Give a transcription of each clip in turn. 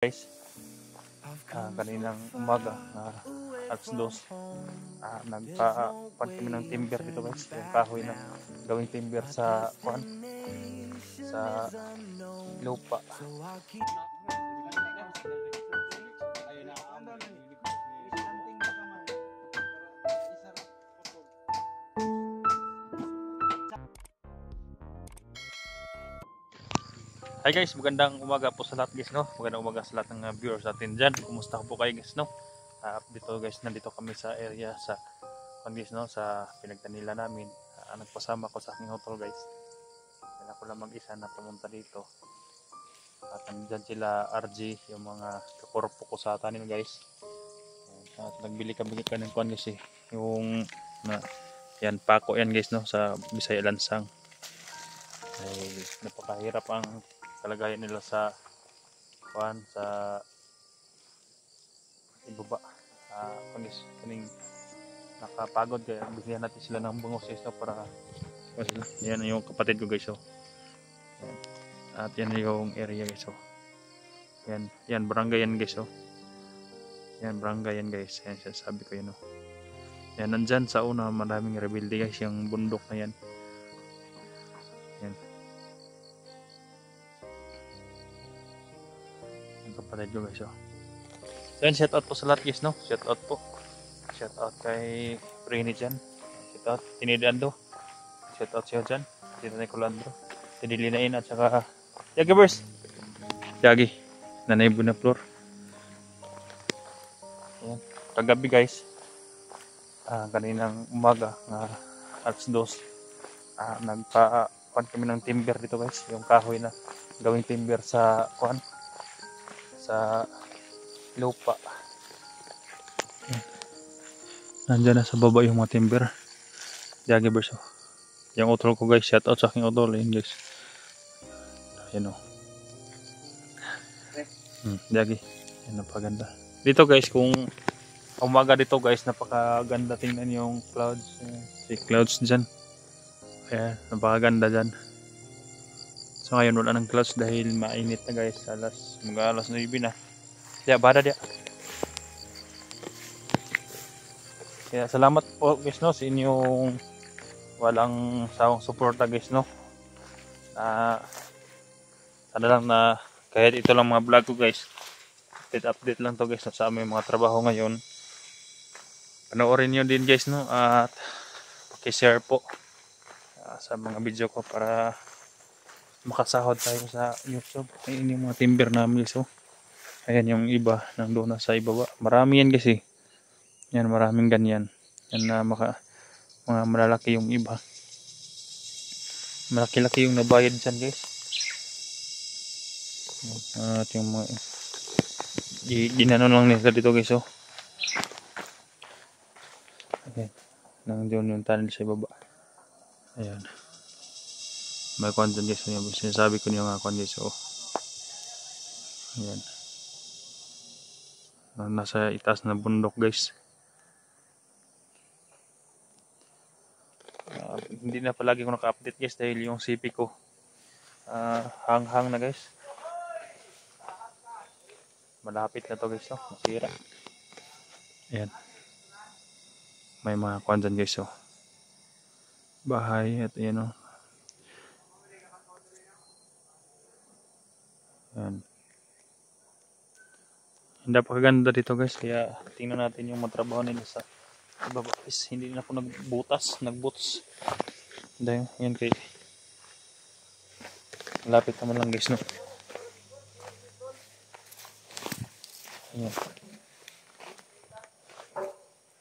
Guys, kaninang umaga alas 2, nagpa-pan kami ng timber dito guys, yung kahoy na gawing timber sa sa lupa. Hi guys, magandang umaga po sa lahat guys, no? Magandang umaga sa lahat ng viewers natin dyan. Kumusta po kayo guys, no? Dito guys, nandito kami sa area sa guys, no? Sa pinagtanila namin. Nagpasama ko sa aking hotel guys. Kaya ako lang mag-isa na pumunta dito. At nandyan sila RG, yung mga kakorpo ko sa tanim guys. At nagbili kami ng kuan guys eh. Yung yan, pako yan guys, no? Sa Bisaya Lansang. Ay napakahirap ang kalagayan nila sa ibaba. Kaning nakapagod kaya bigyan natin sila ng bungos guys, no? Para yan yung kapatid ko guys, so yan. At yan yung area guys, so yan barangay yan guys, so yan barangay yan guys, yan sabi ko yun, no? Yan nandyan sa una maraming rebelde guys, yung bundok na yan. Yan kapatid ko guys, so yan, shout out po sa lahat guys, no? Shout out po, shout out kay Prini dyan, shout out Tinidando, shout out siya dyan, Tito Nicolandro, Tinilinain at saka Yagi Bers, Yagi Nanay Bunaflor. Yan, kagabi guys, kaninang umaga alas 2, nagpa-pan kami ng timber dito guys, yung kahoy na gawing timber sa sa lupa. Nandiyan na sa baba yung mga timber. Yagi Bers, yung utol ko guys, shout out sa aking utol yun guys. Ayan o, Yagi, yan, napaganda dito guys. Kung umaga dito guys, napakaganda tingnan yung clouds, si clouds dyan. Ayan, napakaganda dyan. So ngayon wala ng clouds dahil mainit na guys, alas 9 na. Kaya bada dia. Kaya salamat po guys, no, sa inyong walang sawang suporta guys, no. Sana lang na kahit ito lang mga vlog ko guys, update lang to guys, no, sa aming mga trabaho ngayon. Panoorin nyo din guys, no, at paki-share po sa mga video ko para makasahod tayo sa YouTube. Ayun yung mga timber namin guys, ayan yung iba nandoon na sa ibaba. Marami yan guys eh. Yan, maraming ganyan. Yan na mga malalaki yung iba. Malaki-laki yung nabayad dyan guys. At yung mga ginano lang nila dito guys, oh. Ayan, nandiyon yung tunnel sa ibaba. Ayan, may kwan dyan guys, yung sinasabi ko niyo nga kwan guys, oh. Ayan, nasa itaas na bundok guys. Hindi na palagi ko naka-update guys dahil yung CP ko hang na guys. Malapit na to guys, oh. Masira. Ayan, may mga kwan dyan guys, oh. Bahay at ayan, oh. Ayan, hindi pa kaganda dito guys, kaya tingnan natin yung matrabaho nila sa ibaba guys. Hindi na ako nagbutas dahil yan kay malapit naman lang guys, no. Ayan,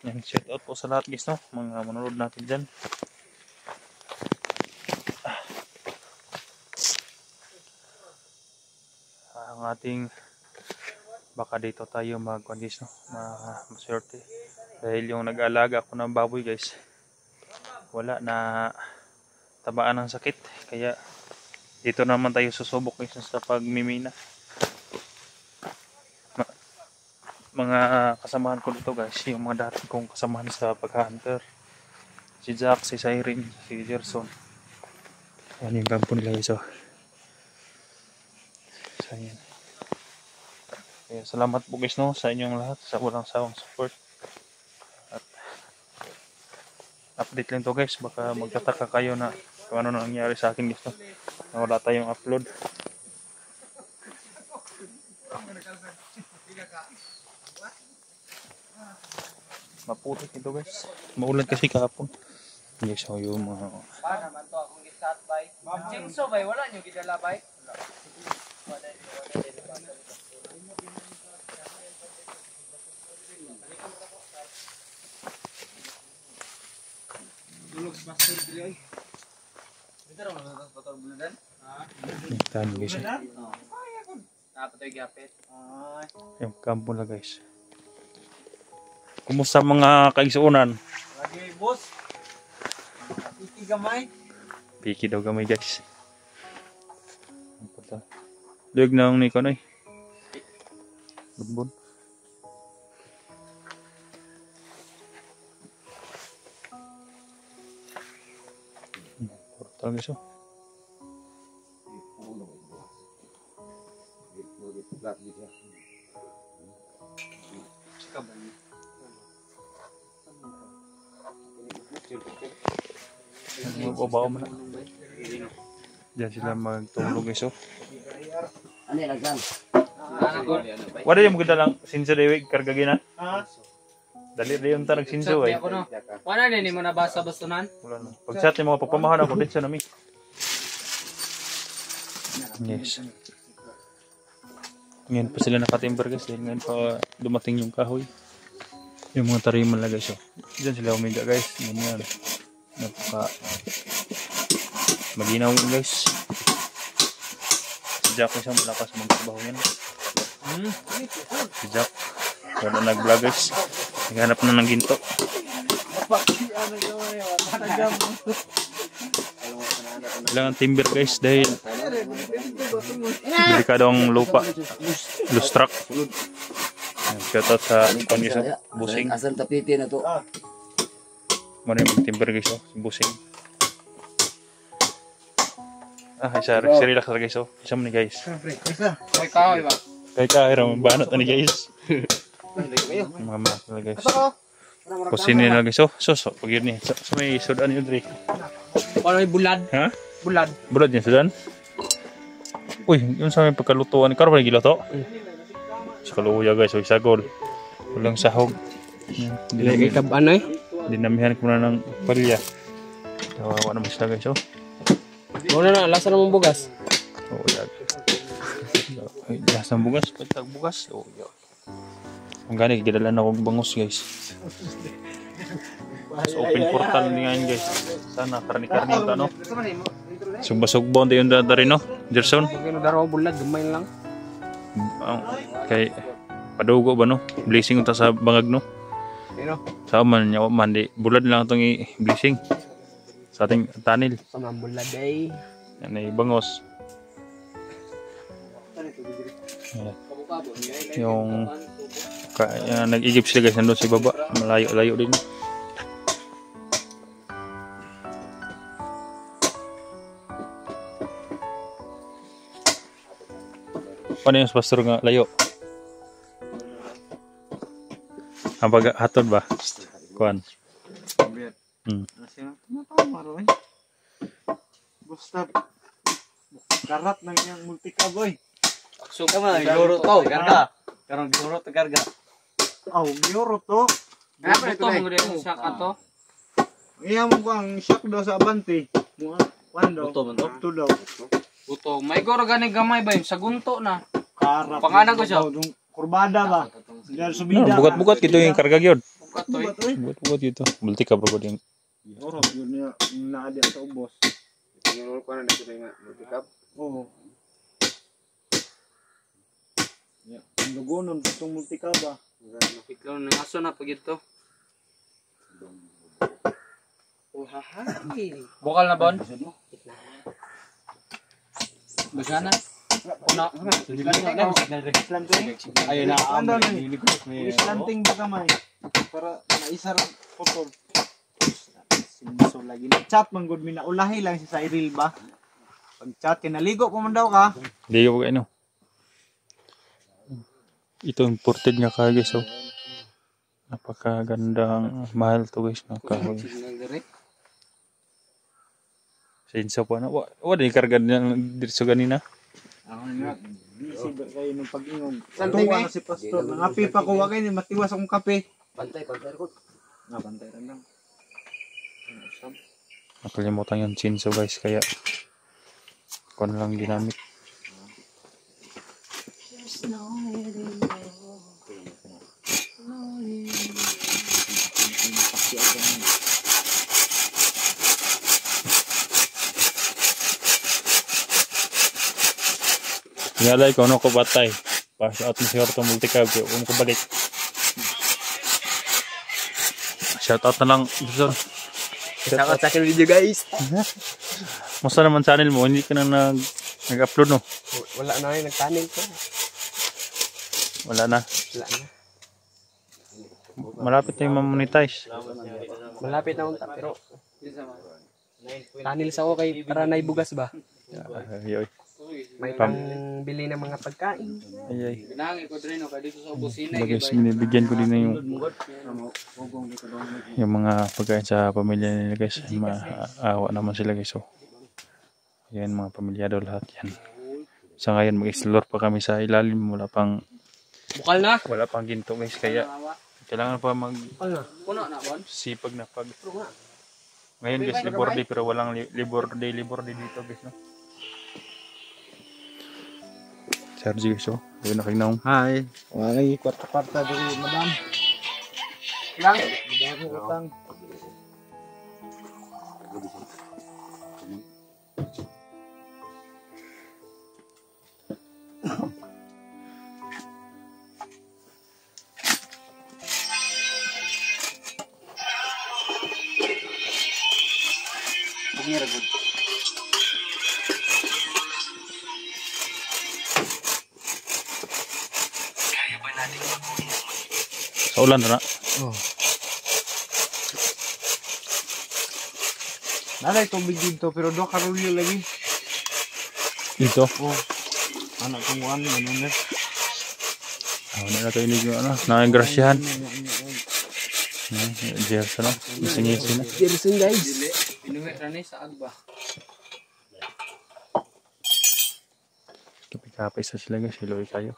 yan, shout out po sa lahat guys, no, mga manonood natin dyan. Ang ating baka dito tayo magkuhan guys, no, maswerte dahil yung nag-aalaga ako ng baboy guys, wala na tabaan ng sakit, kaya dito naman tayo susubok guys sa pagmimina. Mga kasamahan ko dito guys, yung mga dati kong kasamahan sa pag-hunter, si Jack, si Siren, si Gerson. Yan yung kampo nila guys, oh. So, yan. Kaya salamat po guys no sa inyong lahat sa walang sawang support. At update lang to guys, baka magtataka kayo na kung ano nangyari sa akin guys no. Na wala tayong upload. Maputik ito guys. Maulan kasi kahapon. Yes, so yung mga... Naman to akong gisat bay. Jingso bay, wala nyo gidala bay? Dulog sa pastor dili ay. Dito ra mo sa pastor buladan? Tani guys. Napatoy gapit. Yung kampo na guys. Kumusta mga kaigsuunan? Lagi boss. Iki gamay. Piki daw kami guys. Luwag na ang Nikon ay. Bunbun. Portal guys oh. Babaw mo na. Diyan sila magtulog guys oh. Ano yan lang? Wala yung maganda lang sinso dewig karga gina. Dali yung tanag sinso ay. Wala na ni mo nabasa bastunan? Wala na. Pag chat ni mga pagpamahan ako dito sa nami. Yes. Ngayon pa sila nakatimber guys dahil ngayon pa dumating yung kahoy. Yung mga tariman lang guys oh. Diyan sila umiga guys. Ganyan. Napaka maginaw guys. Si Jack isang malakas magtrabaho yan. Si Jack wala nag-vlog guys. Naghanap na ng ginto. Kailangan timber guys dahil delikado ang lupa. Lustrak. Shoutout sa pangisa busing. Asal tapiti na to. Muna yung timber guys oh. Busing. Isa relax na guys oh. Isa mo ni guys. May kahoy ba? Kaya kahira mo banat na ni guys. Mga manak na guys. Kusinin na guys oh. So pag yun eh. Sa may sudan yun Dre. Wala may bulad. Ha? Bulad. Bulad yung sudan? Uy, yun sa may pagkalutuan. Karo ba yung giloto? Sa kaluya guys. O isagol. Walang sahog. Lagi ka ano eh? Dinamihan ko na ng palya. Tawawa naman sila guys oh. Muna na, lasa namang bugas. Oo, yag. Ay, lasa ng bugas. Pagtag bugas. Oo, yag. Ang gani, gidala na akong bangus guys. So, open portal ni ngayon guys. Sana karni-karni yung ano. Sugba-sugba hindi yung dari no? Gerson? Kaya daraw bulad, gamay lang. Kay padugo ba no? Blessing unta sa bangag no? Sa man niya man di bulad lang itong i-blessing. Sa ating tanil. Sa mga bulad ay. Yan ay bangos. Yung nag-igip sila guys nandun sa baba. Malayo-layo din. Paano yung pastor nga layo? Ang hatod ba? Kuan. Basta karat ng iyang multikaboy. So, kama, euro to, karga. Karong euro to karga. Aw, euro to. Kaya ito, mga rin siya ka to. Iya mo ko ang shock daw sa Abante. Kuan daw. Buto daw. Buto, may goro gani gamay ba yun? Sa gunto na. Karat. Pangalan ko siya. Kurbada ba? Dahil subida. Bukat-bukat kito yung karga gyud. Katoy. Bukat-bukat kito. Multi ka bro yung Euro yun niya naadi sa ubos. Yung ko na dito nga multicap. Oo. Ya, ang lugonon itong multikaba. Ikaw na aso na pag ito. Bukal na bon? Basana? Kuna. Planting. Ayun na. Ano na ni? Planting ba kamay? Para naisar putol. Sinso lagi na chat man gud mi na ulahi lang si Cyril ba. Pag chat kinaligo ko man daw ka. Hindi ko kayo no. Ito imported nga kahoy guys. Oh. Napakagandang mahal to guys. No? Kahoy. Sinsa po na. Wala yung karga ng dirso ganina. Ako nga, busy ba kayo ng pag-ingog. Tuwa na si Pastor. Nangapi pa ko, wag kayo, matiwas akong kape. Pantay ko. Bantay lang. Nakalimutan yung chinso guys. Kaya kung lang ginamit. Tingalay ko ano ko batay. Pasok at si Orto Multicab. Kung ko balik. Shoutout na lang. Shoutout sa akin video guys. Musta naman channel mo? Hindi ka na nag-upload no? Wala na yung nagtanim ko. Wala na. Malapit na yung mamonetize. Malapit na unta pero tanil sa ako kay para naibugas ba? Ay. May pang bili ng mga pagkain. Ay. Binangi ko drin kay dito sa opisina. Guys, binibigyan ko din na yung mga pagkain sa pamilya nila guys. Maawa naman sila guys. So, yan mga pamilyado lahat yan. Sa ngayon mag-explore pa kami sa ilalim. Wala pang ginto guys. Kaya kailangan pa Bukal na. Puno na bon. sipag na pag. Ngayon guys, libor day pero walang libor day dito guys. No? Sergio guys, oh. Doon na kayo Hi. Wala kwarta-kwarta dito, madam. Lang. Bago utang. Sa ulan na. Oh. Nalay tubig dito pero do karulyo lagi. Dito. Oh. Anak kong ano na. Ano na kayo nyo, ano, nakagrasyahan. Jerson, no? Isingisi na. Jerson guys. Pinuwi ra ni sa agba. Kapit-kapit sa sila guys, hiloy kayo.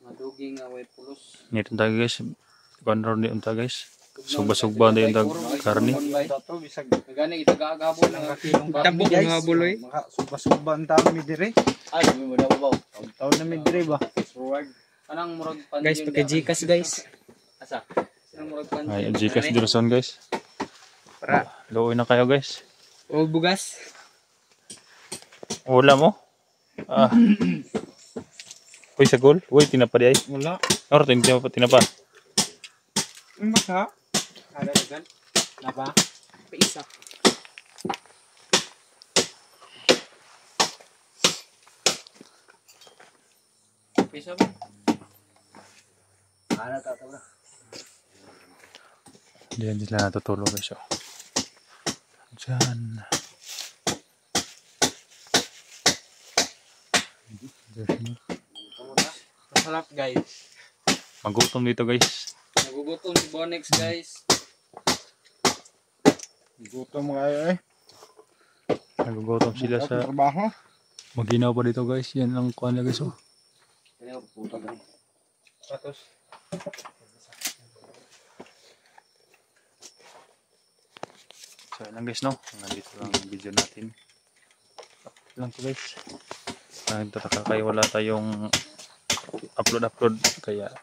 Maduging way pulos. Nito tayo guys, konron din unta guys. Sugba-sugba na yung karni. Dato bisag Gani itagagabol lang kilong Tabok mga buloy. Maka suba-suba ang tao mi dire. Ay, mo daw baw. Taon na mi dire ba? Anang murag pan. Guys, pagka-Gcash guys. Asa? Anang murag pan. Ay, Gcash Jerson guys. Para Luoy na kayo guys. o bugas. Wala mo? Ah. Uy, sagol. Uy, tinapa di ay. Wala. Or, tinapa. Ang baka. Ada gan. Napa? Paisa. Pisa ba? Ana ta ta. Diyan sila natutulog guys. Oh. Diyan. Masarap guys. Magutom dito guys. Nagugutom si Bonex guys. Gutom kayo eh. Nagugutom sila sa trabaho. maginaw pa dito guys. Yan ang kuhan na guys. Oh. Kaya puta ba? Patos. So yan lang guys no. Nandito lang ang video natin. Upload lang ko guys. Nagtataka kayo wala tayong upload. Kaya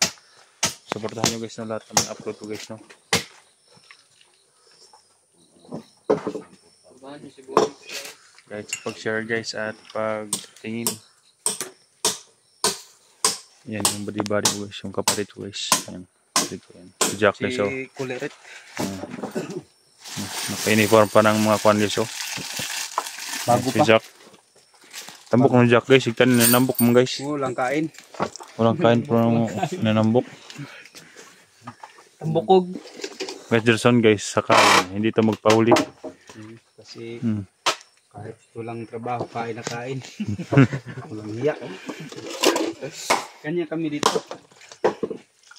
supportahan nyo guys na lahat ng upload ko guys no. Bahan si Bonex guys. Guys, pag-share guys at pag-tingin. Yan yung body ko guys. Yung kapatid ko guys. Yan. Kapatid ko yan. Si Jack guys oh. Si Kulirit. Naka-uniform pa ng mga kwan guys oh. Bago Si pa. Jack. Tambok ng Jack guys. Igtan nanambok mo guys. Walang kain. Walang kain pero nanambok. Tambukog. Guys, Jerson guys. Saka hindi ito magpahuli. Kasi Hmm. kahit walang trabaho, kain na kain. Walang hiya. Kanya kami dito.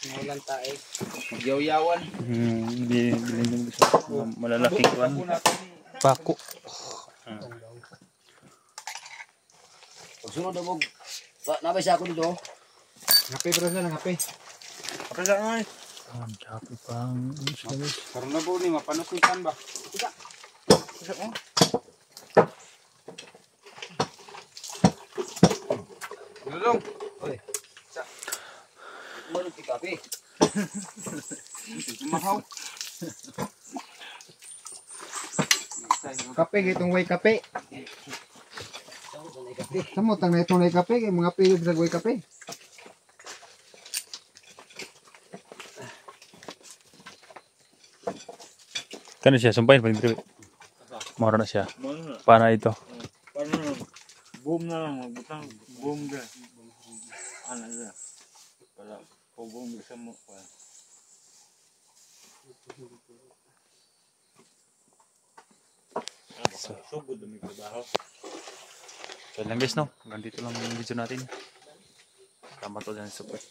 Ngayon tayo. Magyaw-yawan. Bilhin yung gusto. Malalaking kuwan. Pako. Pagsunod na mo. Nabay siya ako dito. Ngape bro na ngape. Apa sa nga? Ang dami pang isda guys. Karon na po ni mapanukitan ba? Lulong. Meron ti kape. Mahaw. Kape gitong way kape. Samot ang itong way kape kay mga pilog sa way kape. Kano siya? Sumpahin pa ni Mara na siya. Para ito. Paano boom na lang magbutang boom ga. Ana na. Para ko boom sa mo pa. So good na may trabaho. So lang guys no. Hanggang dito lang yung video natin. Tama to dyan sa support.